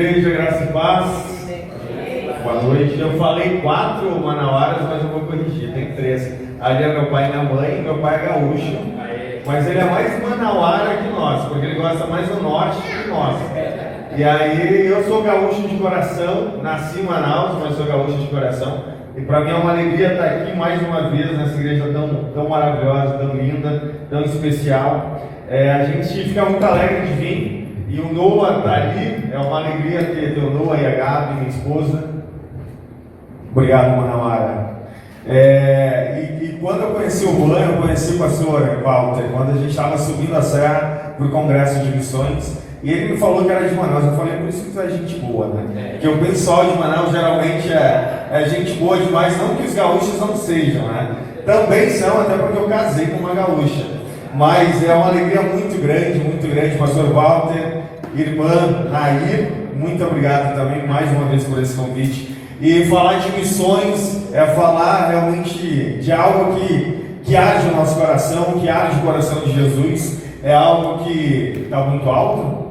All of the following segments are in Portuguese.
Igreja, graça e paz. Boa noite. Eu falei 4 manauaras, mas eu vou corrigir, tem 3. Ali é meu pai e minha mãe, meu pai é gaúcho, mas ele é mais manauara que nós, porque ele gosta mais do norte que nós. E aí eu sou gaúcho de coração, nasci em Manaus, mas sou gaúcho de coração. E para mim é uma alegria estar aqui mais uma vez nessa igreja tão maravilhosa, tão linda, tão especial. A gente fica muito alegre de vir. E o Noah está ali, é uma alegria ter o Noah e a Gabi, minha esposa. Obrigado, Manauara. E quando eu conheci o Juan, eu conheci o pastor Walter, quando a gente estava subindo a serra para o Congresso de Missões, e ele me falou que era de Manaus. Eu falei, por isso que tu é gente boa, né? Porque o pessoal de Manaus geralmente é gente boa demais, não que os gaúchos não sejam, né? Também são, até porque eu casei com uma gaúcha. Mas é uma alegria muito grande, pastor Walter, irmã Nair, muito obrigado também mais uma vez por esse convite. E falar de missões é falar realmente de algo que arde o nosso coração, que arde o coração de Jesus. É algo que está muito alto?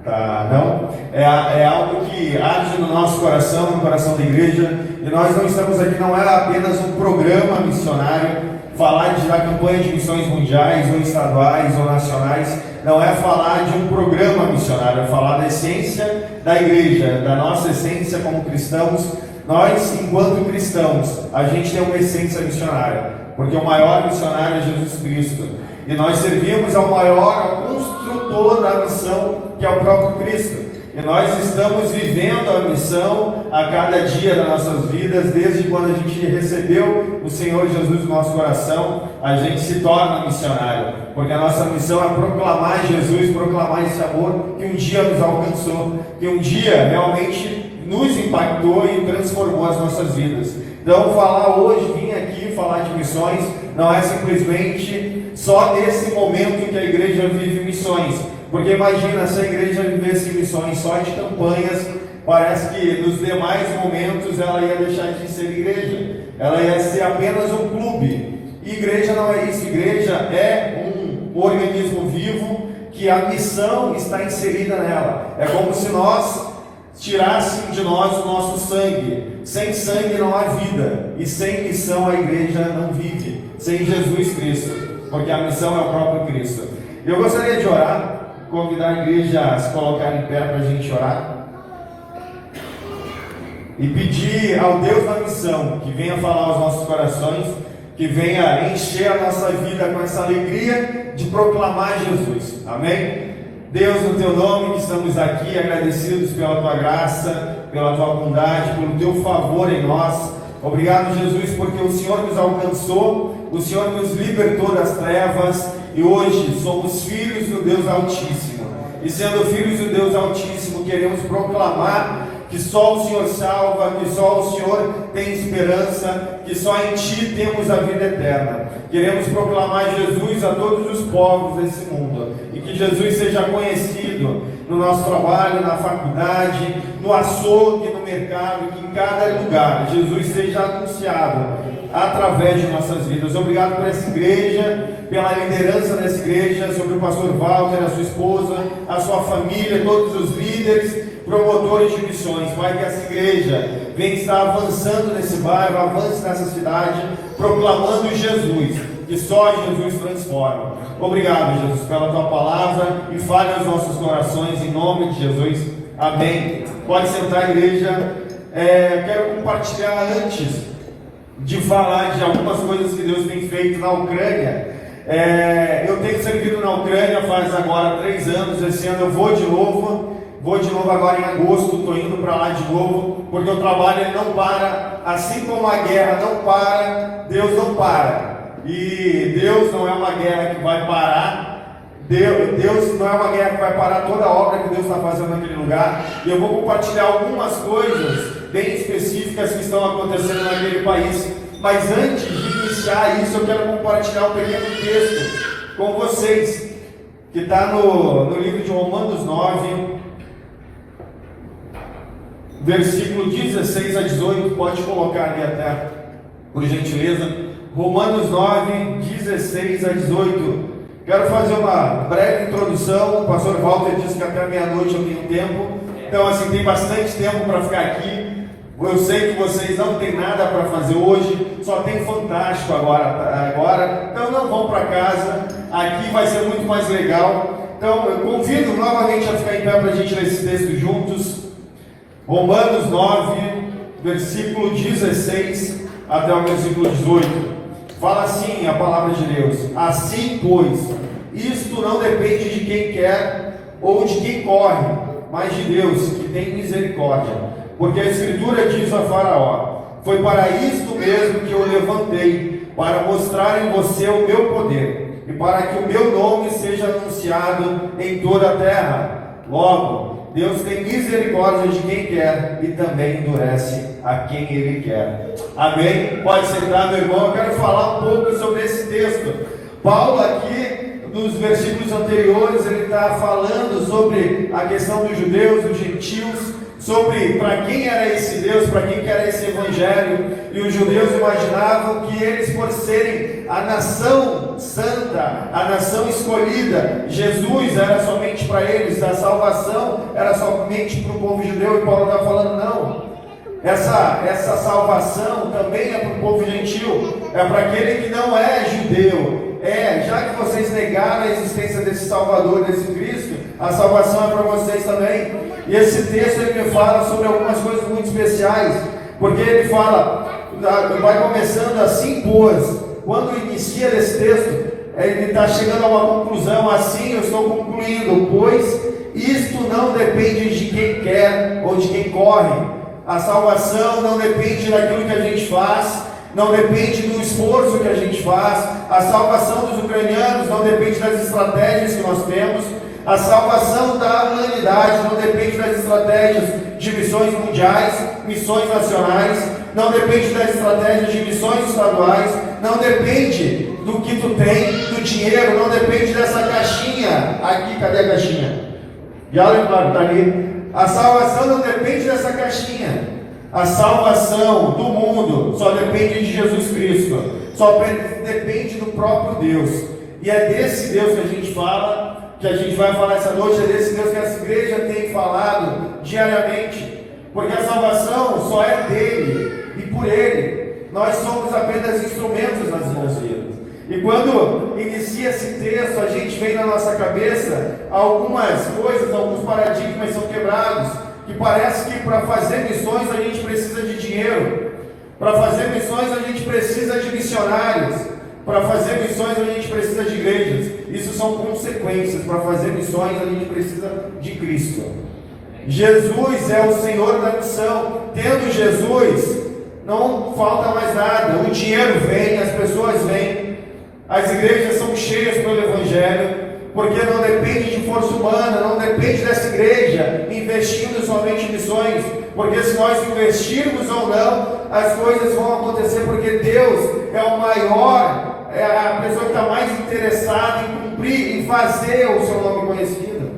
Tá, não? É algo que arde no nosso coração, no coração da igreja. E nós não estamos aqui, não é apenas um programa missionário, falar da campanha de missões mundiais, ou estaduais, ou nacionais. Não é falar de um programa missionário, é falar da essência da igreja, da nossa essência como cristãos. Nós, enquanto cristãos, a gente tem uma essência missionária, porque o maior missionário é Jesus Cristo. E nós servimos ao maior, ao construtor da missão, que é o próprio Cristo. E nós estamos vivendo a missão a cada dia das nossas vidas, desde quando a gente recebeu o Senhor Jesus no nosso coração, a gente se torna missionário, porque a nossa missão é proclamar Jesus, proclamar esse amor que um dia nos alcançou, que um dia realmente nos impactou e transformou as nossas vidas. Então falar hoje, vim aqui falar de missões, não é simplesmente só nesse momento que a igreja vive missões. Porque imagina se a igreja vivesse missões só de campanhas, parece que nos demais momentos ela ia deixar de ser igreja, ela ia ser apenas um clube. E igreja não é isso, igreja é um organismo vivo que a missão está inserida nela. É como se nós tirassem de nós o nosso sangue. Sem sangue não há vida, e sem missão a igreja não vive, sem Jesus Cristo, porque a missão é o próprio Cristo. Eu gostaria de orar, convidar a igreja a se colocar em pé para a gente orar e pedir ao Deus da missão que venha falar aos nossos corações, que venha encher a nossa vida com essa alegria de proclamar Jesus. Amém? Deus, no teu nome que estamos aqui agradecidos pela tua graça, pela tua bondade, pelo teu favor em nós. Obrigado, Jesus, porque o Senhor nos alcançou, o Senhor nos libertou das trevas e hoje somos filhos do Deus Altíssimo. E sendo filhos do Deus Altíssimo, queremos proclamar que só o Senhor salva, que só o Senhor tem esperança, que só em Ti temos a vida eterna. Queremos proclamar Jesus a todos os povos desse mundo, e que Jesus seja conhecido no nosso trabalho, na faculdade, no açougue, no mercado, que em cada lugar Jesus seja anunciado através de nossas vidas. Obrigado por essa igreja, pela liderança dessa igreja, sobre o pastor Walter, a sua esposa, a sua família, todos os líderes, promotores de missões. Pai, que essa igreja venha estar avançando nesse bairro, avance nessa cidade, proclamando Jesus, que só Jesus transforma. Obrigado, Jesus, pela tua palavra, e fale aos nossos corações em nome de Jesus. Amém. Pode sentar, igreja. Quero compartilhar antes de falar de algumas coisas que Deus tem feito na Ucrânia. Eu tenho servido na Ucrânia faz agora 3 anos. Esse ano eu vou de novo agora em agosto, estou indo para lá de novo, porque o trabalho ele não para. Assim como a guerra não para, Deus não para. E Deus não é uma guerra que vai parar. Deus não é uma guerra que vai parar toda a obra que Deus está fazendo naquele lugar. E eu vou compartilhar algumas coisas bem específicas que estão acontecendo naquele país. Mas antes de iniciar isso, eu quero compartilhar um pequeno texto com vocês, que está no livro de Romanos 9, versículo 16 a 18. Pode colocar ali até, por gentileza. Romanos 9, 16 a 18. Quero fazer uma breve introdução. O pastor Walter disse que até meia-noite eu tenho tempo. Então, assim, tem bastante tempo para ficar aqui. Eu sei que vocês não têm nada para fazer hoje, só tem Fantástico agora. Então não vão para casa, aqui vai ser muito mais legal. Então eu convido novamente a ficar em pé para a gente ler esse texto juntos. Romanos 9, versículo 16 até o versículo 18. Fala assim a palavra de Deus: assim, pois, isto não depende de quem quer ou de quem corre, mas de Deus, que tem misericórdia. Porque a Escritura diz a Faraó: foi para isto mesmo que eu levantei, para mostrar em você o meu poder, e para que o meu nome seja anunciado em toda a terra. Logo, Deus tem misericórdia de quem quer, e também endurece a quem Ele quer. Amém? Pode sentar, meu irmão. Eu quero falar um pouco sobre esse texto. Paulo aqui, nos versículos anteriores, ele está falando sobre a questão dos judeus, dos gentios, sobre para quem era esse Deus, para quem era esse Evangelho. E os judeus imaginavam que eles, por serem a nação santa, a nação escolhida, Jesus era somente para eles, a salvação era somente para o povo judeu. E Paulo está falando: não, essa salvação também é para o povo gentil, é para aquele que não é judeu. Já que vocês negaram a existência desse Salvador, desse Cristo, a salvação é para vocês também. E esse texto ele me fala sobre algumas coisas muito especiais, porque ele fala, vai começando assim, pois, quando inicia esse texto, ele está chegando a uma conclusão. Assim eu estou concluindo, pois isto não depende de quem quer ou de quem corre. A salvação não depende daquilo que a gente faz, não depende do esforço que a gente faz. A salvação dos ucranianos não depende das estratégias que nós temos. A salvação da humanidade não depende das estratégias de missões mundiais, missões nacionais, não depende das estratégias de missões estaduais, não depende do que tu tem, do dinheiro, não depende dessa caixinha. Aqui, cadê a caixinha? Já está ali. A salvação não depende dessa caixinha. A salvação do mundo só depende de Jesus Cristo, só depende do próprio Deus. E é desse Deus que a gente fala, que a gente vai falar essa noite. É desse Deus que essa igreja tem falado diariamente, porque a salvação só é dele e por ele. Nós somos apenas instrumentos nas mãos dele. E quando inicia esse texto, a gente vem na nossa cabeça algumas coisas, alguns paradigmas são quebrados, que parece que para fazer missões a gente precisa de dinheiro, para fazer missões a gente precisa de missionários, para fazer missões a gente precisa de igrejas. Isso são consequências. Para fazer missões a gente precisa de Cristo. Jesus é o Senhor da missão. Tendo Jesus, não falta mais nada. O dinheiro vem, as pessoas vêm, as igrejas são cheias pelo Evangelho, porque não depende de força humana, não depende dessa igreja investindo somente em missões, porque se nós investirmos ou não, as coisas vão acontecer, porque Deus é o maior, é a pessoa que está mais interessada em cumprir, em fazer o seu nome conhecido.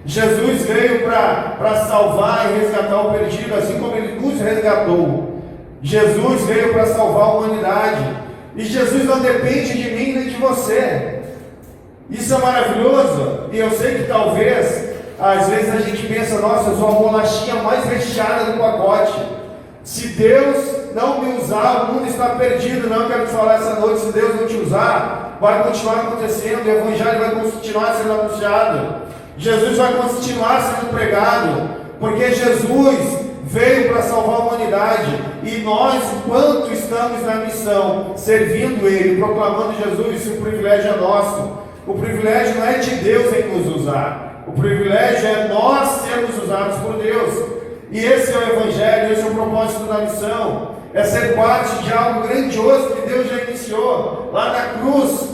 Jesus veio para salvar e resgatar o perdido, assim como Ele nos resgatou. Jesus veio para salvar a humanidade, e Jesus não depende de mim nem de você. Isso é maravilhoso. E eu sei que talvez, às vezes a gente pensa: nossa, eu sou a bolachinha mais recheada do pacote. Se Deus não me usar, o mundo está perdido. Não, eu quero te falar essa noite: se Deus não te usar, vai continuar acontecendo, o Evangelho vai continuar sendo anunciado, Jesus vai continuar sendo pregado, porque Jesus veio para salvar a humanidade. E nós, enquanto estamos na missão, servindo Ele, proclamando Jesus, o privilégio é nosso. O privilégio não é de Deus em nos usar, o privilégio é nós sermos usados por Deus. E esse é o Evangelho, esse é o propósito da missão, é ser parte de algo grandioso que Deus já iniciou lá na cruz.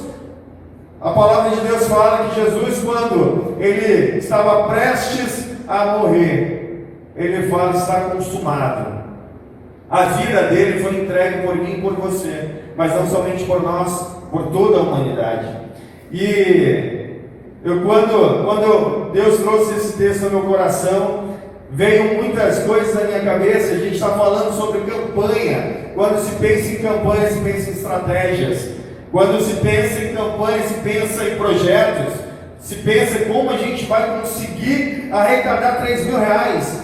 A palavra de Deus fala que Jesus, quando Ele estava prestes a morrer, Ele fala: está consumado. A vida dele foi entregue por mim e por você, mas não somente por nós, por toda a humanidade. E quando Deus trouxe esse texto ao meu coração, veio muitas coisas na minha cabeça. A gente está falando sobre campanha. Quando se pensa em campanha, se pensa em estratégias. Quando se pensa em campanha, se pensa em projetos. Se pensa em como a gente vai conseguir arrecadar 3 mil reais.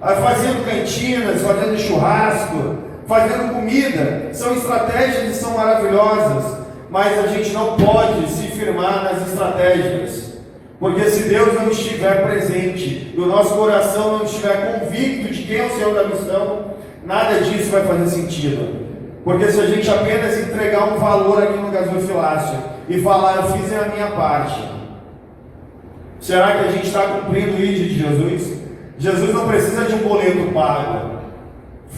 fazendo cantinas, fazendo churrasco, fazendo comida. São estratégias e são maravilhosas, mas a gente não pode se firmar nas estratégias, porque se Deus não estiver presente e o nosso coração não estiver convicto de quem é o Senhor da missão, nada disso vai fazer sentido. Porque se a gente apenas entregar um valor aqui no gasofilácio e falar, eu fiz a minha parte, será que a gente está cumprindo o ID de Jesus? Jesus não precisa de um boleto pago.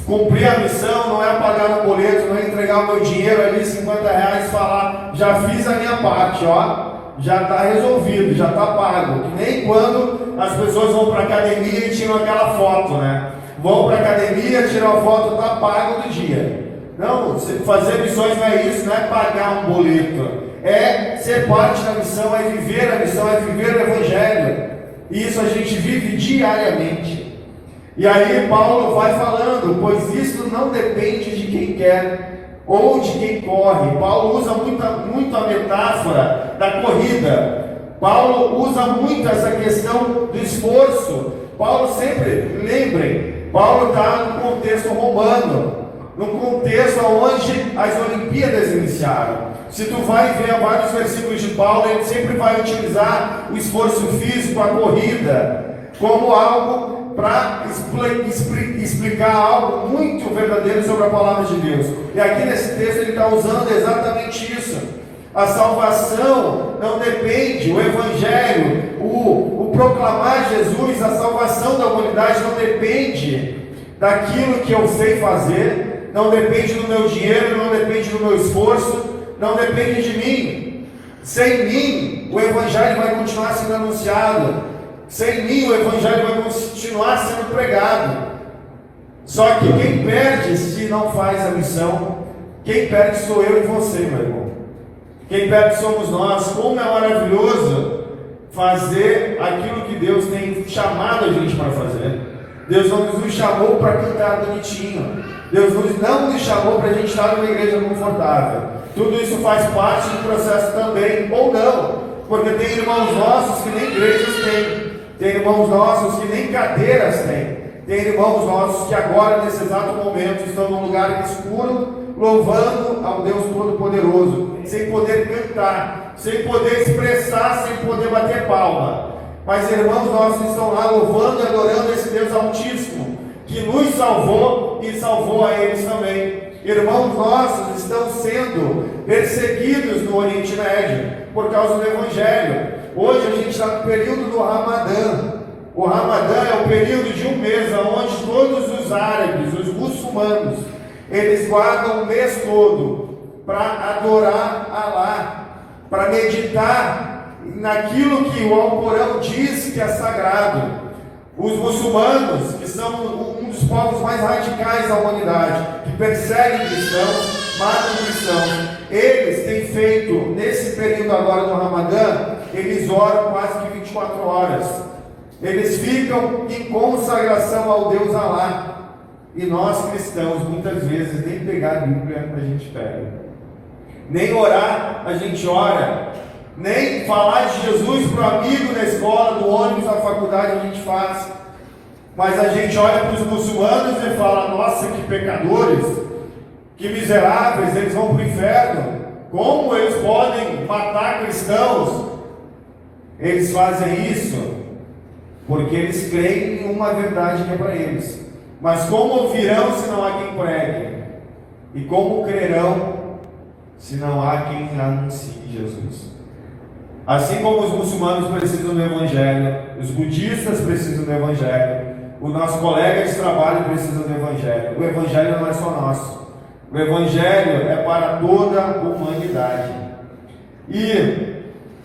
Cumprir a missão não é pagar um boleto, não é entregar o meu dinheiro ali, R$50, e falar, já fiz a minha parte, ó, já está resolvido, já está pago. Que nem quando as pessoas vão para a academia e tiram aquela foto, né? Vão para a academia, tiram a foto, está pago do dia. Não, fazer missões não é isso, não é pagar um boleto. É ser parte da missão, é viver a missão, é viver o Evangelho. E isso a gente vive diariamente. E aí Paulo vai falando, pois isso não depende de quem quer ou de quem corre. Paulo usa muito a metáfora da corrida. Paulo usa muito essa questão do esforço. Paulo sempre, lembrem, Paulo está no contexto romano, no contexto onde as Olimpíadas iniciaram. Se tu vai ver vários versículos de Paulo, ele sempre vai utilizar o esforço físico, a corrida, como algo para explicar algo muito verdadeiro sobre a palavra de Deus. E aqui nesse texto ele está usando exatamente isso. A salvação não depende, o Evangelho, o proclamar Jesus, a salvação da humanidade não depende daquilo que eu sei fazer, não depende do meu dinheiro, não depende do meu esforço, não depende de mim. Sem mim, o Evangelho vai continuar sendo anunciado. Sem mim, o Evangelho vai continuar sendo pregado. Só que quem perde se não faz a missão, quem perde sou eu e você, meu irmão. Quem perde somos nós. Como é maravilhoso fazer aquilo que Deus tem chamado a gente para fazer. Deus não nos chamou para cantar bonitinho. Deus não nos chamou para a gente estar numa igreja confortável. Tudo isso faz parte do processo também, ou não, porque tem irmãos nossos que nem igrejas têm, tem irmãos nossos que nem cadeiras têm, tem irmãos nossos que agora, nesse exato momento, estão num lugar escuro, louvando ao Deus Todo-Poderoso, sem poder cantar, sem poder expressar, sem poder bater palma. Mas irmãos nossos estão lá louvando e adorando esse Deus Altíssimo, que nos salvou e salvou a eles também. Irmãos nossos estão sendo perseguidos no Oriente Médio por causa do Evangelho. Hoje a gente está no período do Ramadã. O Ramadã é o período de um mês onde todos os árabes, os muçulmanos, eles guardam o mês todo para adorar Alá, para meditar naquilo que o Alcorão diz que é sagrado. Os muçulmanos, que são um dos povos mais radicais da humanidade, que perseguem cristãos, matam cristãos, eles têm feito, nesse período agora do Ramadã, eles oram quase que 24 horas. Eles ficam em consagração ao Deus Alá. E nós cristãos, muitas vezes, nem pegar a Bíblia a gente pega. Nem orar a gente ora. Nem falar de Jesus para o amigo na escola, do ônibus, na faculdade a gente faz. Mas a gente olha para os muçulmanos e fala, nossa, que pecadores, que miseráveis, eles vão para o inferno. Como eles podem matar cristãos? Eles fazem isso porque eles creem em uma verdade que é para eles. Mas como ouvirão se não há quem pregue? E como crerão se não há quem anuncie Jesus? Assim como os muçulmanos precisam do Evangelho, os budistas precisam do Evangelho, o nosso colega de trabalho precisa do Evangelho. O Evangelho não é só nosso. O Evangelho é para toda a humanidade. E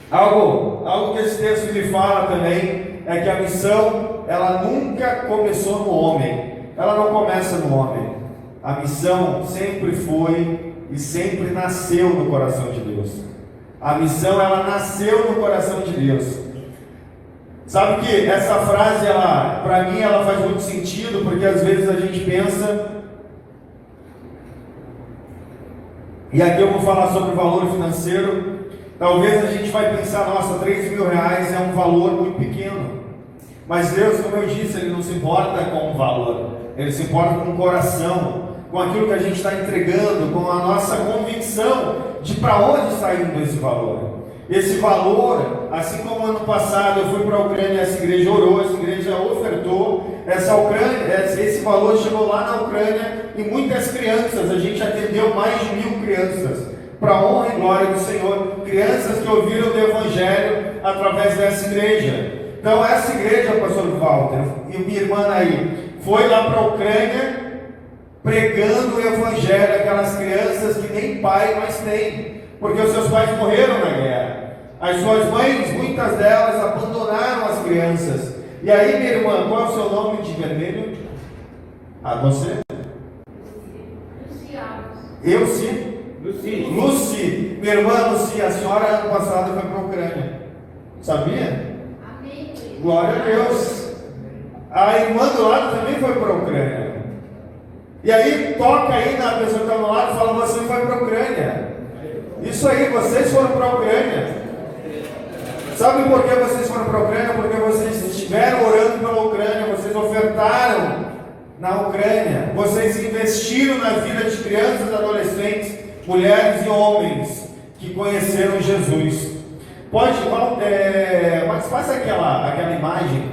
algo que esse texto me fala também é que a missão, ela nunca começou no homem. Ela não começa no homem. A missão sempre foi e sempre nasceu no coração de Deus. A missão, ela nasceu no coração de Deus. Sabe que essa frase, para mim, ela faz muito sentido, porque às vezes a gente pensa, e aqui eu vou falar sobre o valor financeiro. Talvez a gente vai pensar, nossa, R$3.000 é um valor muito pequeno. Mas Deus, como eu disse, Ele não se importa com o valor, Ele se importa com o coração, com aquilo que a gente está entregando, com a nossa convicção de para onde está indo esse valor. Esse valor, assim como ano passado eu fui para a Ucrânia, essa igreja orou, essa igreja ofertou, esse valor chegou lá na Ucrânia e muitas crianças, a gente atendeu mais de 1000 crianças, para a honra e glória do Senhor, crianças que ouviram do Evangelho através dessa igreja. Então essa igreja, pastor Walter e minha irmã aí, foi lá para a Ucrânia pregando o Evangelho àquelas crianças que nem pai mais têm, porque os seus pais morreram na guerra. As suas mães, muitas delas, abandonaram as crianças. E aí, minha irmã, qual é o seu nome de vermelho? Você? Eu sim. Luci. Minha irmã Luci, a senhora ano passado foi para a Ucrânia. Sabia? Amém. Glória a Deus. A irmã do lado também foi para a Ucrânia. E aí toca aí na pessoa que está do lado e fala: você vai para a Ucrânia. Isso aí, vocês foram para a Ucrânia. Sabe por que vocês foram para a Ucrânia? Porque vocês estiveram orando pela Ucrânia, vocês ofertaram na Ucrânia, vocês investiram na vida de crianças, adolescentes, mulheres e homens que conheceram Jesus. Mas faça aquela imagem,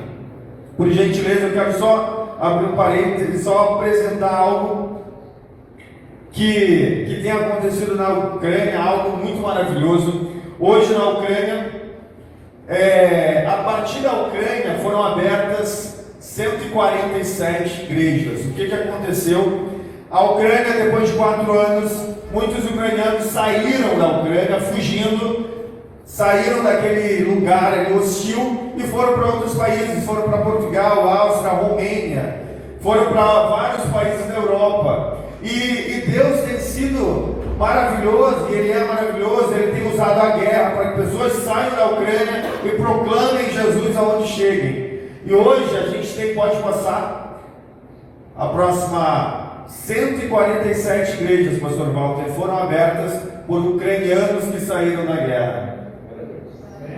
por gentileza. Eu quero só abrir um parênteses, só apresentar algo que tem acontecido na Ucrânia, algo muito maravilhoso. Hoje na Ucrânia, a partir da Ucrânia foram abertas 147 igrejas. O que aconteceu? A Ucrânia, depois de 4 anos, muitos ucranianos saíram da Ucrânia, fugindo, saíram daquele lugar ali hostil e foram para outros países, foram para Portugal, Áustria, Romênia, foram para vários países da Europa. E Deus tem sido maravilhoso, e Ele é maravilhoso. Ele tem usado a guerra para que pessoas saiam da Ucrânia e proclamem Jesus aonde cheguem. E hoje a gente pode passar a próxima 147 igrejas, pastor Walter, foram abertas por ucranianos que saíram da guerra.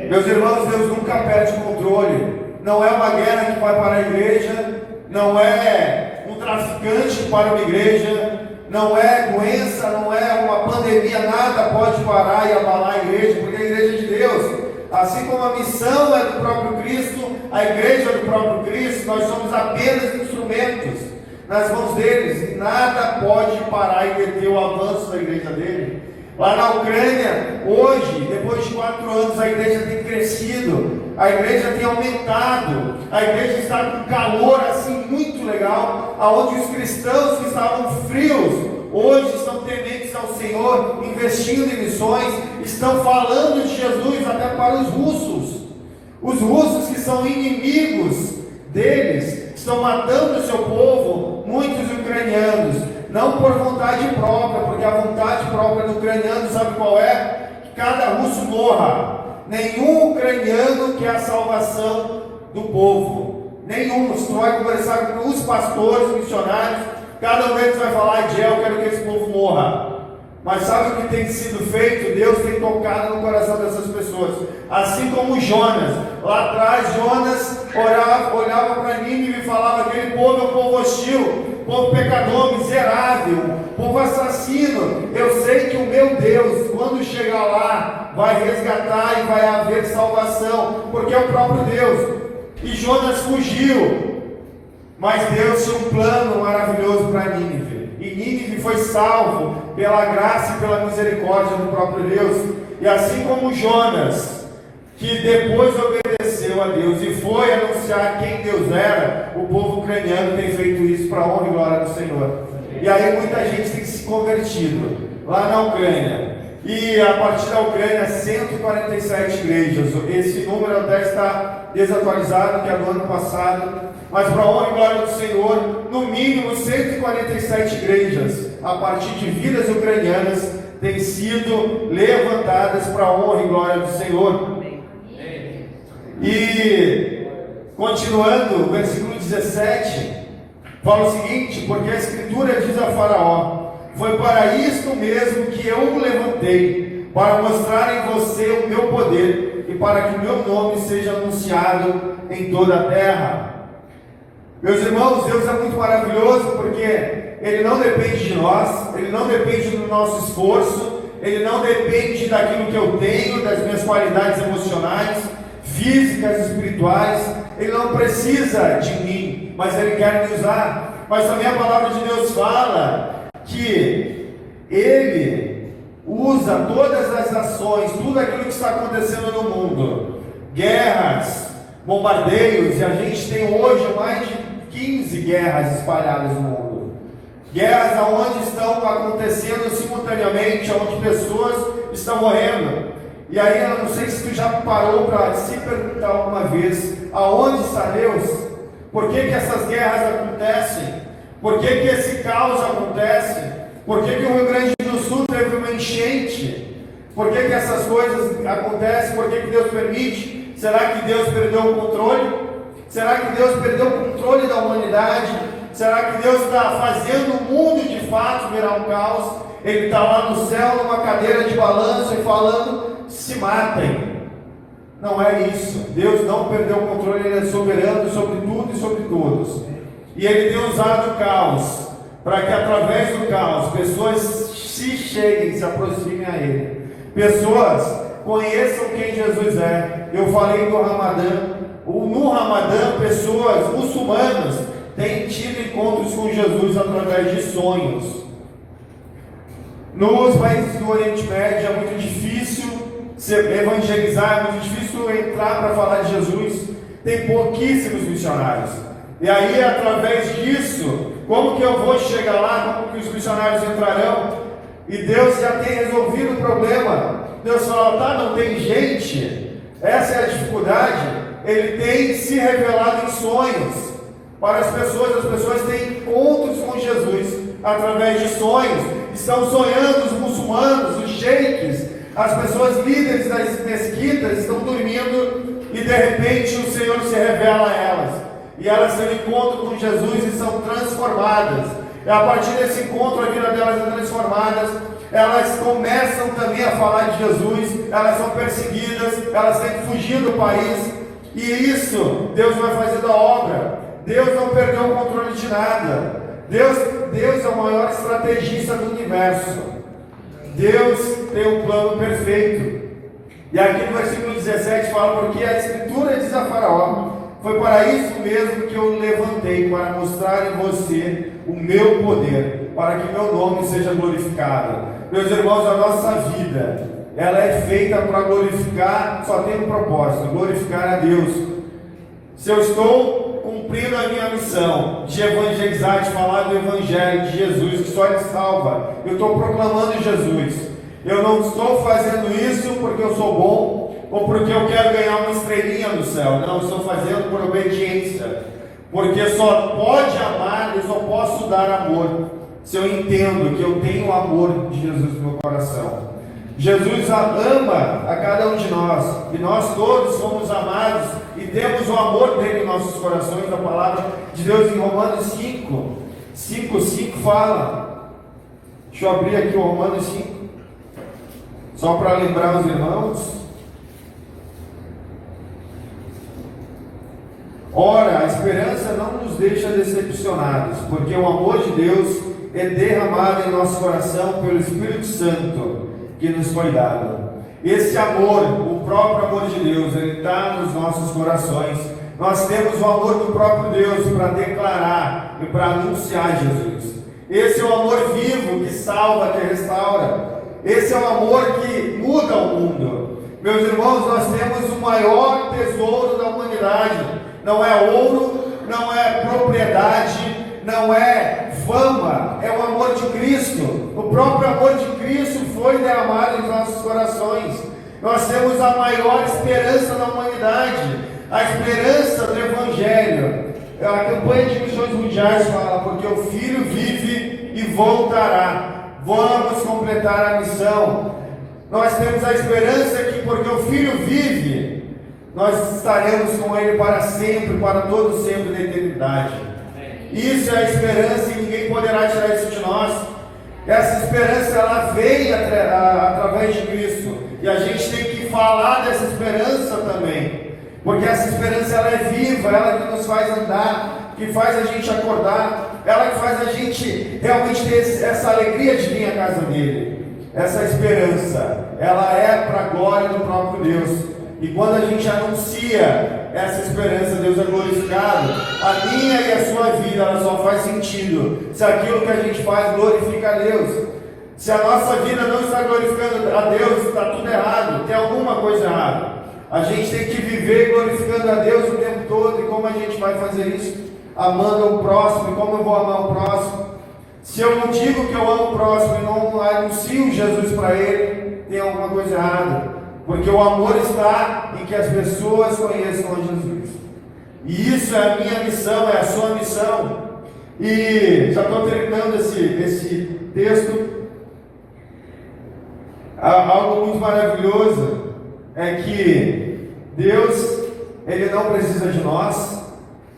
Meus irmãos, Deus nunca perde o controle. Não é uma guerra que vai para a igreja, não é um traficante que para uma igreja, não é doença, não é uma pandemia, nada pode parar e abalar a igreja, porque a igreja é de Deus. Assim como a missão é do próprio Cristo, a igreja é do próprio Cristo, nós somos apenas instrumentos nas mãos deles, e nada pode parar e deter o avanço da igreja dele. Lá na Ucrânia, hoje, depois de 4 anos, a igreja tem crescido, a igreja tem aumentado, a igreja está com calor assim muito legal, aonde os cristãos que estavam frios, hoje estão tementes ao Senhor, investindo em missões, estão falando de Jesus até para os russos. Os russos que são inimigos deles, estão matando o seu povo, muitos ucranianos, não por vontade própria, porque a vontade própria do ucraniano, sabe qual é? Que cada russo morra. Nenhum ucraniano quer a salvação do povo. Nenhum. Se tu vai conversar com os pastores, missionários, cada um deles vai falar: eu quero que esse povo morra. Mas sabe o que tem sido feito? Deus tem tocado no coração dessas pessoas. Assim como Jonas. Lá atrás, Jonas olhava para Nínive e falava: aquele povo é um povo hostil, povo pecador, miserável, povo assassino. Eu sei que o meu Deus, quando chegar lá, vai resgatar e vai haver salvação, porque é o próprio Deus. E Jonas fugiu, mas Deus tinha um plano maravilhoso para Nínive. E Nínive foi salvo pela graça e pela misericórdia do próprio Deus. E assim como Jonas, que depois obedeceu a Deus e foi anunciar quem Deus era, o povo ucraniano tem feito isso para a honra e glória do Senhor. E aí muita gente tem se convertido lá na Ucrânia. E a partir da Ucrânia, 147 igrejas. Esse número até está desatualizado, que é do ano passado. Mas para a honra e glória do Senhor, no mínimo 147 igrejas, a partir de vidas ucranianas, têm sido levantadas para a honra e glória do Senhor. E, continuando, o versículo 17, fala o seguinte: porque a Escritura diz a Faraó: foi para isto mesmo que eu o levantei, para mostrar em você o meu poder e para que o meu nome seja anunciado em toda a terra. Meus irmãos, Deus é muito maravilhoso, porque Ele não depende de nós, Ele não depende do nosso esforço, Ele não depende daquilo que eu tenho, das minhas qualidades emocionais, físicas, espirituais. Ele não precisa de mim, mas Ele quer me usar. Mas também a palavra de Deus fala que Ele usa todas as ações, tudo aquilo que está acontecendo no mundo, guerras, bombardeios, e a gente tem hoje mais de 15 guerras espalhadas no mundo. Guerras onde estão acontecendo simultaneamente, onde pessoas estão morrendo. E aí eu não sei se tu já parou para se perguntar alguma vez, aonde está Deus? Por que essas guerras acontecem? Por que esse caos acontece? Por que o Rio Grande do Sul teve uma enchente? Por que essas coisas acontecem? Por que Deus permite? Será que Deus perdeu o controle? Será que Deus perdeu o controle da humanidade? Será que Deus está fazendo o mundo de fato virar um caos? Ele está lá no céu, numa cadeira de balanço e falando, se matem. Não é isso. Deus não perdeu o controle, Ele é soberano sobre tudo e sobre todos. E Ele tem usado o caos, para que através do caos, pessoas se cheguem, se aproximem a Ele. Pessoas conheçam quem Jesus é. Eu falei do Ramadã. No Ramadã, pessoas muçulmanas têm tido encontros com Jesus através de sonhos. Nos países do Oriente Médio é muito difícil se evangelizar, é muito difícil entrar para falar de Jesus. Tem pouquíssimos missionários. E aí, através disso, como que eu vou chegar lá? Como que os missionários entrarão? E Deus já tem resolvido o problema. Deus fala, tá, não tem gente. Essa é a dificuldade. Ele tem se revelado em sonhos para as pessoas têm encontros com Jesus através de sonhos. Estão sonhando os muçulmanos, os sheiks, as pessoas líderes das mesquitas estão dormindo e de repente o Senhor se revela a elas. E elas têm encontro com Jesus e são transformadas. E a partir desse encontro a vida delas é transformada. Elas começam também a falar de Jesus, elas são perseguidas, elas têm que fugir do país. E isso, Deus vai fazer da obra. Deus não perdeu o controle de nada. Deus é o maior estrategista do universo. Deus tem um plano perfeito. E aqui no versículo 17 fala, porque a Escritura diz a Faraó, foi para isso mesmo que eu levantei, para mostrar em você o meu poder, para que meu nome seja glorificado. Meus irmãos, a nossa vida, ela é feita para glorificar, só tem um propósito, glorificar a Deus. Se eu estou cumprindo a minha missão de evangelizar, de falar do Evangelho de Jesus, que só Ele salva, eu estou proclamando Jesus. Eu não estou fazendo isso porque eu sou bom, ou porque eu quero ganhar uma estrelinha no céu. Não, eu estou fazendo por obediência. Porque só pode amar, eu só posso dar amor se eu entendo que eu tenho o amor de Jesus no meu coração. Jesus ama a cada um de nós, e nós todos somos amados e temos o amor dele em nossos corações. A palavra de Deus em Romanos 5 fala, deixa eu abrir aqui o Romanos 5, só para lembrar os irmãos. Ora, a esperança não nos deixa decepcionados, porque o amor de Deus é derramado em nosso coração pelo Espírito Santo que nos foi dado. Esse amor, o próprio amor de Deus, ele está nos nossos corações. Nós temos o amor do próprio Deus para declarar e para anunciar Jesus. Esse é o amor vivo que salva, que restaura. Esse é o amor que muda o mundo. Meus irmãos, nós temos o maior tesouro da humanidade. Não é ouro, não é propriedade, não é fama, é o amor de Cristo. O próprio amor de Cristo foi derramado em nossos corações. Nós temos a maior esperança da humanidade, a esperança do Evangelho. A campanha de missões mundiais fala, porque o Filho vive e voltará. Vamos completar a missão. Nós temos a esperança que, porque o Filho vive, nós estaremos com Ele para sempre, para todo sempre da eternidade. Isso é a esperança e ninguém poderá tirar isso de nós. Essa esperança, ela veio através de Cristo. E a gente tem que falar dessa esperança também, porque essa esperança ela é viva, ela que nos faz andar, que faz a gente acordar, ela que faz a gente realmente ter essa alegria de vir à casa dele. Essa esperança, ela é para a glória do próprio Deus. E quando a gente anuncia essa esperança, Deus é glorificado. A minha e a sua vida, ela só faz sentido se aquilo que a gente faz glorifica a Deus. Se a nossa vida não está glorificando a Deus, está tudo errado, tem alguma coisa errada. A gente tem que viver glorificando a Deus o tempo todo. E como a gente vai fazer isso? Amando o próximo. E como eu vou amar o próximo? Se eu não digo que eu amo o próximo e não anuncio Jesus para ele, tem alguma coisa errada. Porque o amor está em que as pessoas conheçam a Jesus. E isso é a minha missão, é a sua missão. E já estou terminando esse texto. Algo muito maravilhoso é que Deus, Ele não precisa de nós.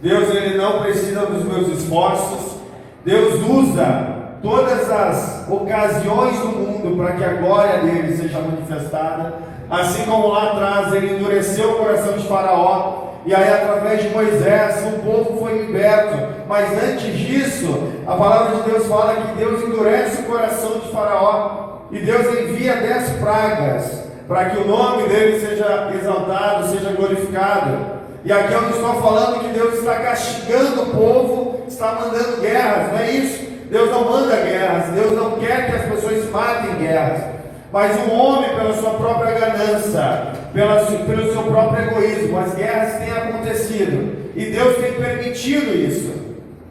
Deus, Ele não precisa dos meus esforços. Deus usa todas as ocasiões do mundo para que a glória dele seja manifestada. Assim como lá atrás Ele endureceu o coração de Faraó, e aí através de Moisés o povo foi liberto. Mas antes disso, a palavra de Deus fala que Deus endurece o coração de Faraó, e Deus envia 10 pragas para que o nome dele seja exaltado, seja glorificado. E aqui eu não estou falando que Deus está castigando o povo, está mandando guerras, não é isso? Deus não manda guerras, Deus não quer que as pessoas matem guerras. Mas o homem, pela sua própria ganância, pelo seu próprio egoísmo, as guerras têm acontecido. E Deus tem permitido isso.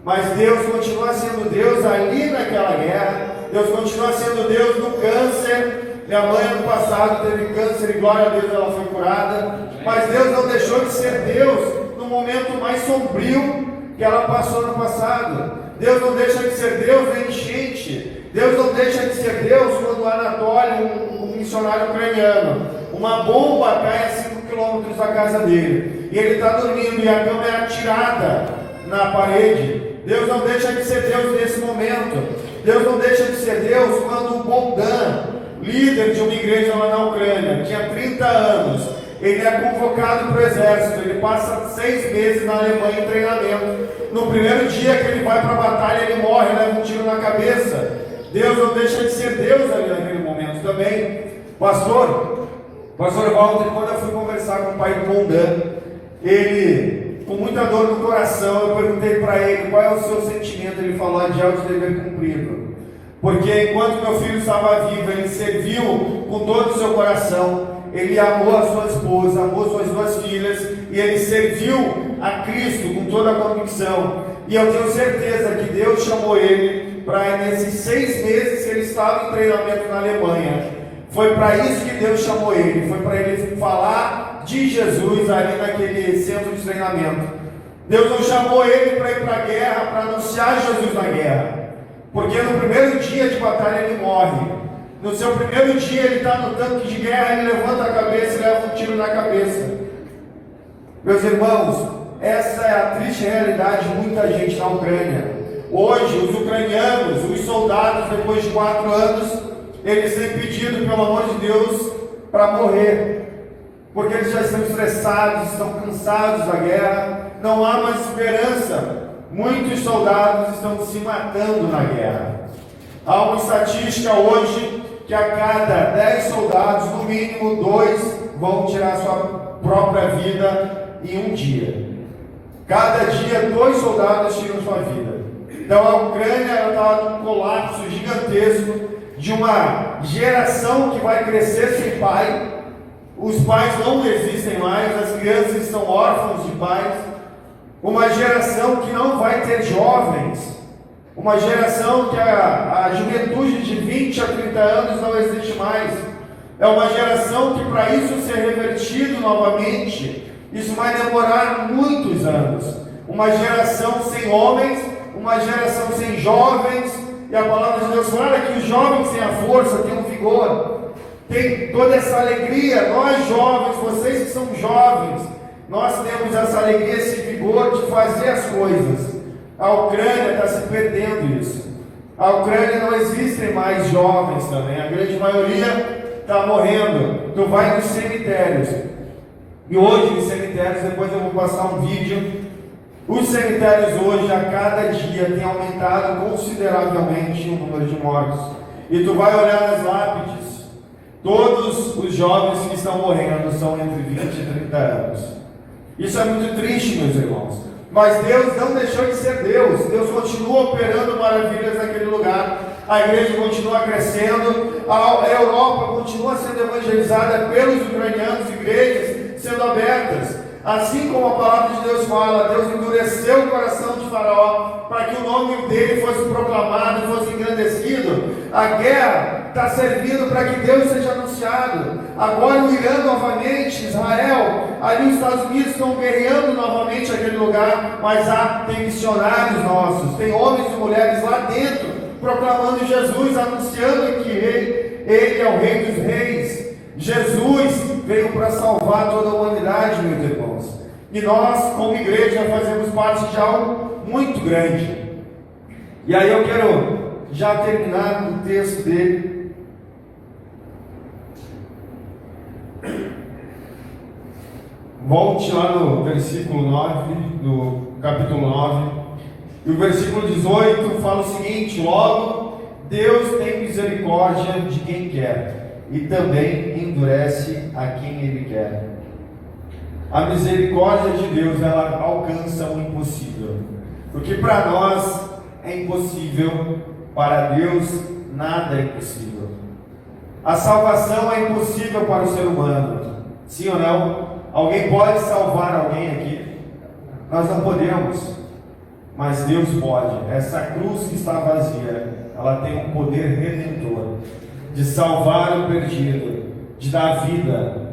Mas Deus continua sendo Deus ali naquela guerra. Deus continua sendo Deus no câncer. Minha mãe ano passado teve câncer e glória a Deus ela foi curada. Mas Deus não deixou de ser Deus no momento mais sombrio que ela passou no passado. Deus não deixa de ser Deus na enchente. Deus não deixa de ser Deus quando o Anatoly, um missionário ucraniano, uma bomba cai a 5 quilômetros da casa dele. E ele está dormindo e a cama é atirada na parede. Deus não deixa de ser Deus nesse momento. Deus não deixa de ser Deus quando o Bogdan, líder de uma igreja lá na Ucrânia, tinha 30 anos, ele é convocado para o exército, ele passa 6 meses na Alemanha em treinamento. No primeiro dia que ele vai para a batalha, ele morre, leva um tiro na cabeça. Deus não deixa de ser Deus ali naquele momento também. Pastor Walter, quando eu fui conversar com o pai do Bogdan, ele, com muita dor no coração, eu perguntei para ele qual é o seu sentimento. Ele falou: adiar o dever cumprido. Porque enquanto meu filho estava vivo, ele serviu com todo o seu coração. Ele amou a sua esposa, amou suas 2 filhas, e ele serviu a Cristo com toda a convicção. E eu tenho certeza que Deus chamou ele para, nesses 6 meses que ele estava em treinamento na Alemanha, foi para isso que Deus chamou ele, foi para ele falar de Jesus ali naquele centro de treinamento. Deus não chamou ele para ir para a guerra, para anunciar Jesus na guerra, porque no primeiro dia de batalha ele morre. No seu primeiro dia ele está no tanque de guerra, ele levanta a cabeça e leva um tiro na cabeça. Meus irmãos, essa é a triste realidade de muita gente na Ucrânia. Hoje os ucranianos, os soldados, depois de 4 anos, eles têm pedido pelo amor de Deus para morrer, porque eles já estão estressados, estão cansados da guerra, não há mais esperança. Muitos soldados estão se matando na guerra. Há uma estatística hoje que a cada 10 soldados, no mínimo 2 vão tirar sua própria vida em um dia. Cada dia 2 soldados tiram sua vida. Então a Ucrânia está num colapso gigantesco de uma geração que vai crescer sem pai. Os pais não existem mais, as crianças estão órfãos de pais. Uma geração que não vai ter jovens. Uma geração que a juventude de 20 a 30 anos não existe mais. É uma geração que, para isso ser revertido novamente, isso vai demorar muitos anos. Uma geração sem homens, uma geração sem jovens. E a palavra de Deus fala que os jovens têm a força, têm o vigor, tem toda essa alegria. Nós jovens, vocês que são jovens, nós temos essa alegria, esse vigor de fazer as coisas. A Ucrânia está se perdendo isso. A Ucrânia não existem mais jovens também. A grande maioria está morrendo. Tu vai nos cemitérios. E hoje os cemitérios, depois eu vou passar um vídeo. Os cemitérios hoje, a cada dia, tem aumentado consideravelmente o número de mortos. E tu vai olhar nas lápides, todos os jovens que estão morrendo são entre 20 e 30 anos. Isso é muito triste, meus irmãos. Mas Deus não deixou de ser Deus. Deus continua operando maravilhas naquele lugar. A igreja continua crescendo. A Europa continua sendo evangelizada pelos ucranianos, igrejas sendo abertas. Assim como a palavra de Deus fala, Deus endureceu o coração de Faraó para que o nome dele fosse proclamado, fosse engrandecido. A guerra está servindo para que Deus seja anunciado. Agora o Irã novamente, Israel, ali os Estados Unidos estão guerreando novamente aquele lugar, mas tem missionários nossos, tem homens e mulheres lá dentro, proclamando Jesus, anunciando que Ele é o Rei dos Reis. Jesus veio para salvar toda a humanidade, meus irmãos. E nós, como igreja, fazemos parte de algo muito grande. E aí eu quero já terminar o texto dele. Volte lá no versículo 9, no capítulo 9. E o versículo 18 fala o seguinte: logo, Deus tem misericórdia de quem quer e também endurece a quem Ele quer. A misericórdia de Deus, ela alcança o impossível. Porque para nós é impossível, para Deus nada é impossível. A salvação é impossível para o ser humano. Sim ou não? Alguém pode salvar alguém aqui? Nós não podemos. Mas Deus pode. Essa cruz que está vazia, ela tem um poder redentor de salvar o perdido, de dar vida.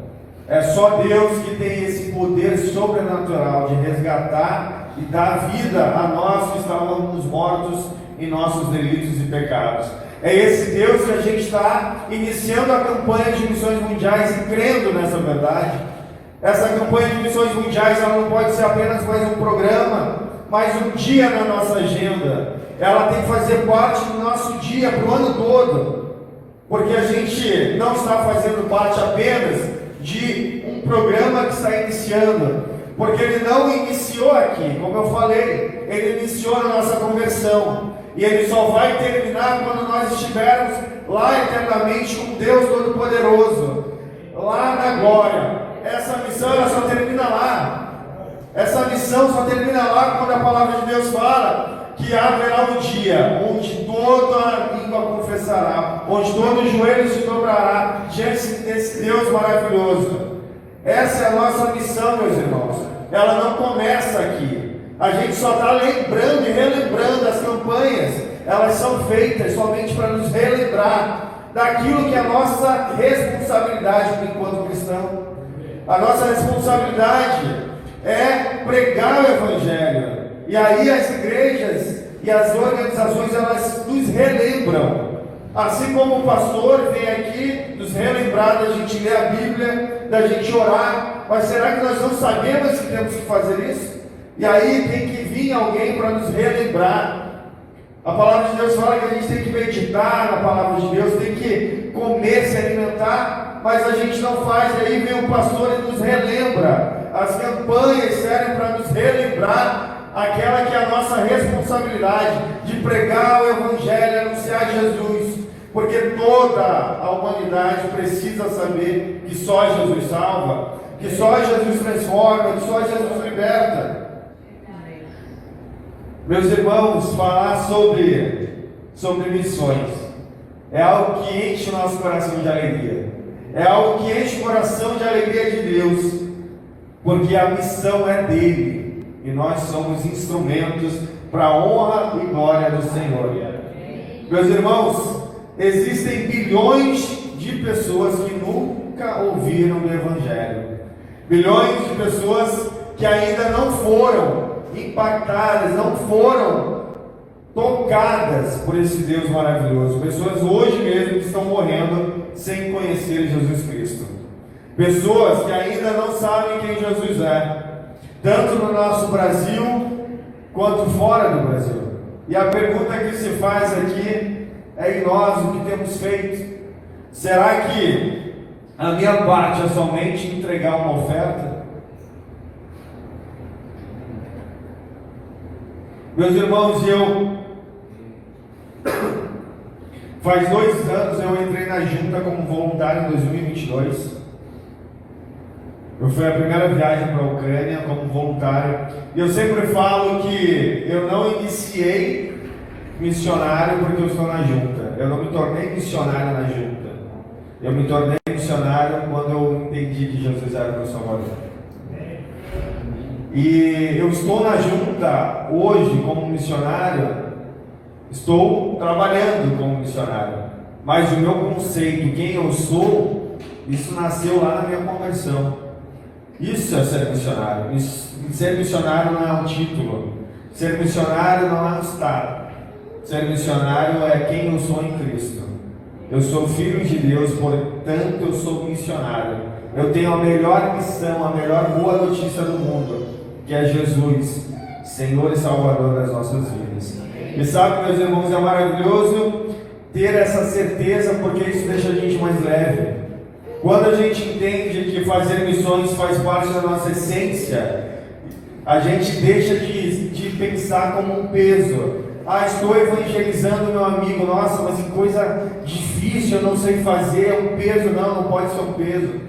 É só Deus que tem esse poder sobrenatural de resgatar e dar vida a nós que estávamos mortos em nossos delitos e pecados. É esse Deus que a gente está iniciando a campanha de missões mundiais e crendo nessa verdade. Essa campanha de missões mundiais, ela não pode ser apenas mais um programa, mais um dia na nossa agenda. Ela tem que fazer parte do nosso dia para o ano todo. Porque a gente não está fazendo parte apenas de um programa que está iniciando, porque ele não iniciou aqui, como eu falei, ele iniciou na nossa conversão, e ele só vai terminar quando nós estivermos lá eternamente com Deus Todo-Poderoso, lá na glória. Essa missão ela só termina lá. Essa missão só termina lá quando a palavra de Deus fala que haverá um dia onde toda a língua confessará, onde todo joelho se dobrará diante desse Deus maravilhoso. Essa é a nossa missão, meus irmãos. Ela não começa aqui. A gente só está lembrando e relembrando as campanhas. Elas são feitas somente para nos relembrar daquilo que é a nossa responsabilidade enquanto cristão. A nossa responsabilidade é pregar o Evangelho. E aí as igrejas e as organizações, elas nos relembram. Assim como o pastor vem aqui nos relembrar da gente ler a Bíblia, da gente orar. Mas será que nós não sabemos que temos que fazer isso? E aí tem que vir alguém para nos relembrar. A palavra de Deus fala que a gente tem que meditar na palavra de Deus, tem que comer, se alimentar, mas a gente não faz. E aí vem o pastor e nos relembra. As campanhas servem para nos relembrar aquela que é a nossa responsabilidade de pregar o Evangelho, anunciar Jesus, porque toda a humanidade precisa saber que só Jesus salva, que só Jesus transforma, que só Jesus liberta. Meus irmãos, falar sobre missões é algo que enche o nosso coração de alegria, é algo que enche o coração de alegria de Deus, porque a missão é dele. E nós somos instrumentos para a honra e glória do Senhor. Meus irmãos, existem bilhões de pessoas que nunca ouviram o Evangelho. Bilhões de pessoas que ainda não foram impactadas, não foram tocadas por esse Deus maravilhoso. Pessoas hoje mesmo que estão morrendo sem conhecer Jesus Cristo. Pessoas que ainda não sabem quem Jesus é, tanto no nosso Brasil quanto fora do Brasil. E a pergunta que se faz aqui é: em nós o que temos feito? Será que A minha parte é somente entregar uma oferta? Meus irmãos, faz 2 anos eu entrei na junta como voluntário em 2022. Foi a primeira viagem para a Ucrânia como voluntário. E eu sempre falo que eu não iniciei missionário porque eu estou na junta. Eu não me tornei missionário na junta. Eu me tornei missionário quando eu entendi que Jesus era o meu Salvador. E eu estou na junta hoje como missionário, estou trabalhando como missionário. Mas o meu conceito, quem eu sou, isso nasceu lá na minha conversão. Isso é ser missionário. Ser missionário não é um título. Ser missionário não é um estado. Ser missionário é quem eu sou em Cristo. Eu sou filho de Deus, portanto eu sou missionário. Eu tenho a melhor missão, a melhor boa notícia do mundo, que é Jesus, Senhor e Salvador das nossas vidas. E sabe, meus irmãos, é maravilhoso ter essa certeza, porque isso deixa a gente mais leve. Quando a gente entende que fazer missões faz parte da nossa essência, a gente deixa de pensar como um peso. Estou evangelizando meu amigo, nossa, mas que coisa difícil, eu não sei fazer, é um peso. Não pode ser um peso,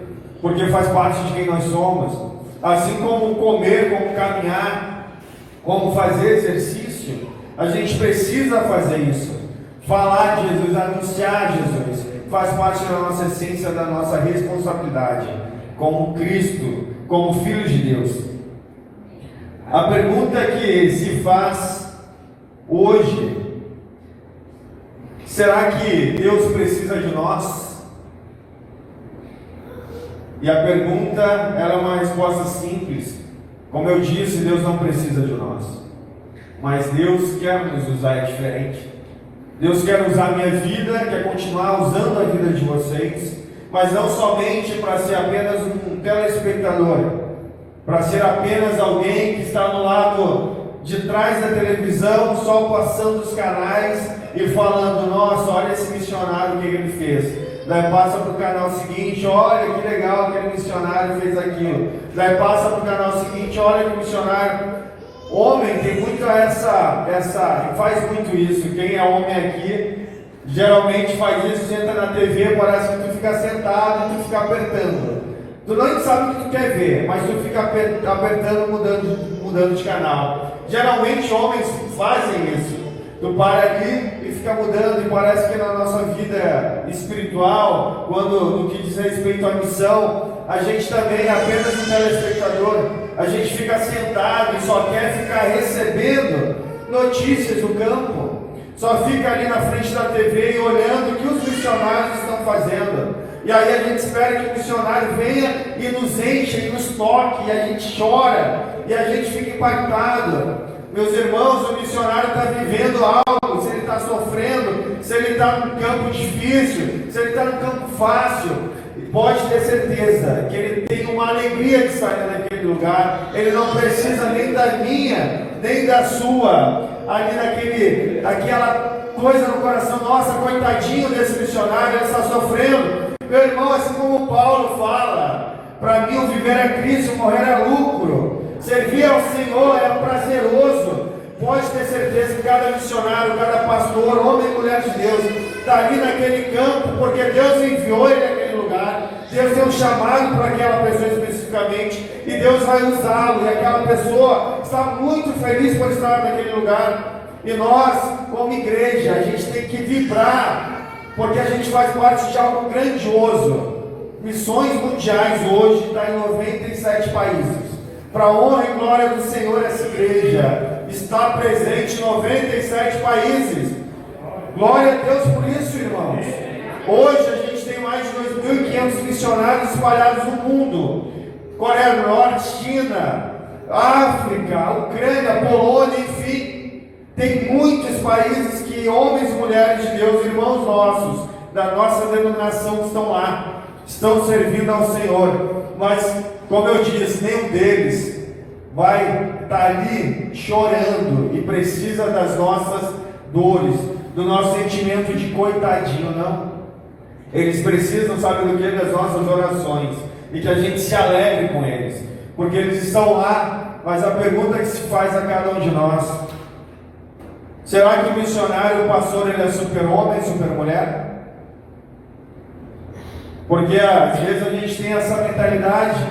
porque faz parte de quem nós somos. Assim como comer, como caminhar, como fazer exercício, a gente precisa fazer isso. Falar de Jesus, anunciar Jesus, faz parte da nossa essência, da nossa responsabilidade, como Cristo, como Filho de Deus. A pergunta que se faz hoje: será que Deus precisa de nós? E a pergunta ela é uma resposta simples. Como eu disse, Deus não precisa de nós, mas Deus quer nos usar diferente. Deus quer usar a minha vida, quer continuar usando a vida de vocês, mas não somente para ser apenas um telespectador, para ser apenas alguém que está no lado de trás da televisão, só passando os canais e falando: nossa, olha esse missionário, o que ele fez. Daí passa para o canal seguinte: olha que legal, aquele missionário fez aquilo. Daí passa para o canal seguinte: olha que missionário. Homem tem muito faz muito isso. Quem é homem aqui geralmente faz isso, senta na TV, parece que tu fica sentado e tu fica apertando. Tu não sabe o que tu quer ver, mas tu fica apertando, mudando de canal. Geralmente homens fazem isso. Tu para ali e fica mudando, e parece que na nossa vida espiritual, quando no que diz respeito à missão, a gente também é apenas um telespectador. A gente fica sentado e só quer ficar recebendo notícias do campo. Só fica ali na frente da TV e olhando o que os missionários estão fazendo. E aí a gente espera que o missionário venha e nos encha e nos toque, e a gente chora, e a gente fica impactado. Meus irmãos, o missionário está vivendo algo, se ele está sofrendo, se ele está num campo difícil, se ele está num campo fácil, pode ter certeza que ele tem uma alegria de sair daquele lugar. Ele não precisa nem da minha, nem da sua, ali aquela coisa no coração: nossa, coitadinho desse missionário, ele está sofrendo. Meu irmão, assim como Paulo fala: para mim o viver é Cristo, o morrer é lucro. Servir ao Senhor é prazeroso. Pode ter certeza que cada missionário, cada pastor, homem e mulher de Deus, está ali naquele campo porque Deus enviou ele naquele lugar. Deus tem um chamado para aquela pessoa especificamente, e Deus vai usá-lo, e aquela pessoa está muito feliz por estar naquele lugar. E nós, como igreja, a gente tem que vibrar, porque a gente faz parte de algo grandioso. Missões mundiais hoje está em 97 países. Para a honra e glória do Senhor, essa igreja está presente em 97 países. Glória a Deus por isso, irmãos. Hoje a gente tem mais de 2.500 missionários espalhados no mundo: Coreia do Norte, China, África, Ucrânia, Polônia, enfim. Tem muitos países que homens e mulheres de Deus, irmãos nossos, da nossa denominação, estão lá, estão servindo ao Senhor. Mas, como eu disse, nenhum deles vai estar ali chorando e precisa das nossas dores, do nosso sentimento de coitadinho, não. Eles precisam, sabe do que? Das nossas orações. E que a gente se alegre com eles. Porque eles estão lá, mas a pergunta que se faz a cada um de nós: será que o missionário, o pastor, ele é super-homem, super-mulher? Porque às vezes a gente tem essa mentalidade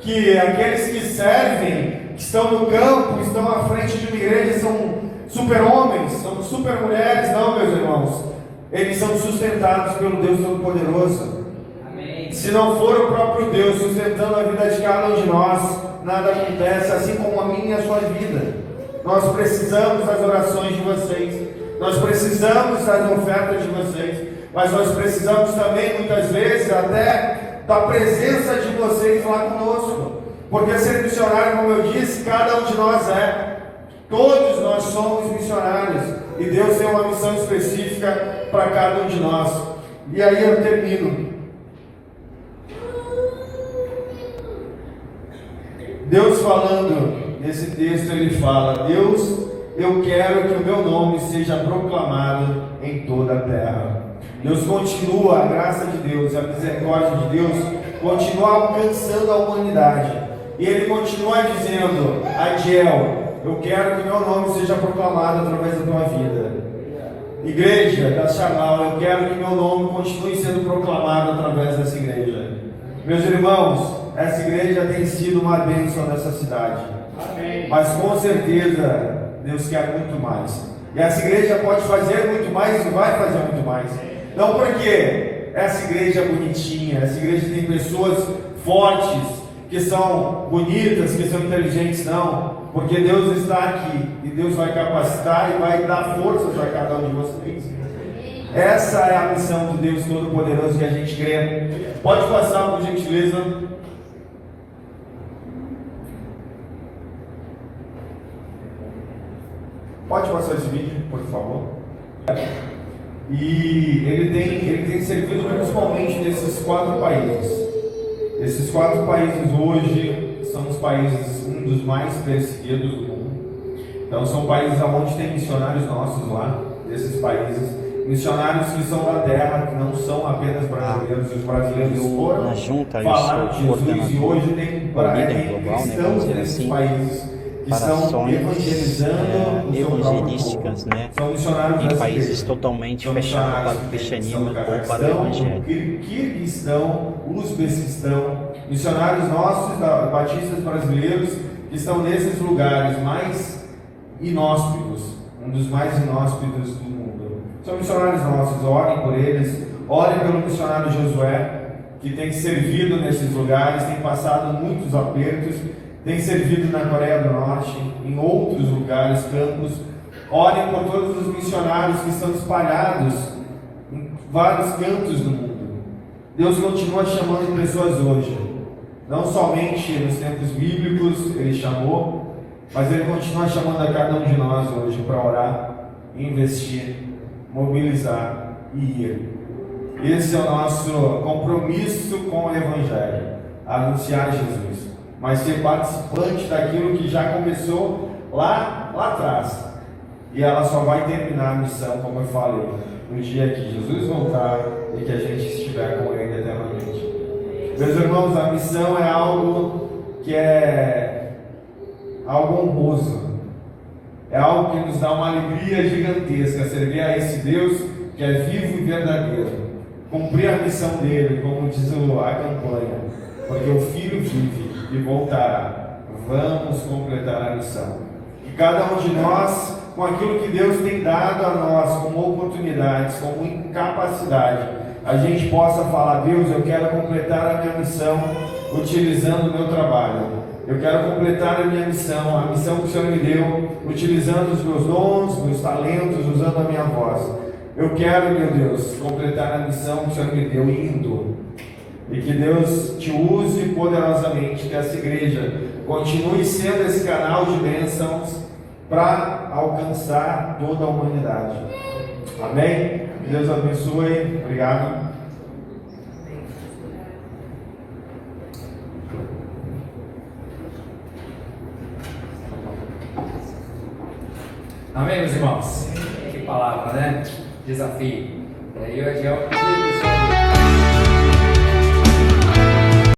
que aqueles que servem, que estão no campo, estão à frente de uma igreja, são super-homens, são super-mulheres. Não, meus irmãos, eles são sustentados pelo Deus Todo-Poderoso. Amém. Se não for o próprio Deus sustentando a vida de cada um de nós, nada acontece, assim como a minha e a sua vida. Nós precisamos das orações de vocês, nós precisamos das ofertas de vocês, mas nós precisamos também, muitas vezes, até da presença de vocês lá conosco. Porque ser missionário, como eu disse, cada um de nós é. Todos nós somos missionários. E Deus tem uma missão específica para cada um de nós. E aí eu termino. Deus falando, nesse texto ele fala: Deus, eu quero que o meu nome seja proclamado em toda a terra. Deus continua, a graça de Deus, a misericórdia de Deus continua alcançando a humanidade. E Ele continua dizendo: Adiel, eu quero que meu nome seja proclamado através da tua vida. Igreja da Shalom, eu quero que meu nome continue sendo proclamado através dessa igreja. Meus irmãos, essa igreja tem sido uma bênção nessa cidade. Amém. Mas com certeza Deus quer muito mais. E essa igreja pode fazer muito mais e vai fazer muito mais. Não porque essa igreja é bonitinha, essa igreja tem pessoas fortes, que são bonitas, que são inteligentes, não. Porque Deus está aqui e Deus vai capacitar e vai dar forças a cada um de vocês. Essa é a missão de Deus Todo-Poderoso que a gente crê. Pode passar, por gentileza. Pode passar esse vídeo, por favor. E ele tem servido principalmente nesses 4 países. Esses 4 países hoje são os países, um dos mais perseguidos do mundo. Então são países onde tem missionários nossos lá, desses países. Missionários que são da terra, que não são apenas brasileiros. Os brasileiros foram falar de Jesus e hoje tem cristãos nesses países que estão evangelísticas, né? Em países totalmente fechados para o cristianismo ou para o evangelho. Kirguistão, Uzbequistão, missionários nossos, batistas brasileiros, que estão nesses lugares mais inóspitos, um dos mais inóspitos do mundo. São missionários nossos, orem por eles, orem pelo missionário Josué, que tem servido nesses lugares, tem passado muitos apertos, tem servido na Coreia do Norte, em outros lugares, campos. Orem por todos os missionários que estão espalhados em vários cantos do mundo. Deus continua chamando pessoas hoje, não somente nos tempos bíblicos Ele chamou, mas Ele continua chamando a cada um de nós hoje para orar, investir, mobilizar e ir. Esse é o nosso compromisso com o Evangelho, anunciar Jesus, mas ser participante daquilo que já começou lá atrás. E ela só vai terminar a missão, como eu falei, no dia que Jesus voltar e que a gente estiver com Ele eternamente. Meus irmãos, a missão é algo que é algo honroso. É algo que nos dá uma alegria gigantesca, servir a esse Deus que é vivo e verdadeiro. Cumprir a missão dele, como diz a campanha, porque o Filho vive e voltará. Vamos completar a missão. E cada um de nós, com aquilo que Deus tem dado a nós, como oportunidades, como capacidade, a gente possa falar: Deus, eu quero completar a minha missão utilizando o meu trabalho. Eu quero completar a minha missão, a missão que o Senhor me deu, utilizando os meus dons, meus talentos, usando a minha voz. Eu quero, meu Deus, completar a missão que o Senhor me deu, indo. E que Deus te use poderosamente, que essa igreja continue sendo esse canal de bênçãos para alcançar toda a humanidade. Amém? Que Deus abençoe. Obrigado. Amém, meus irmãos? Que palavra, né? Desafio. E aí, eu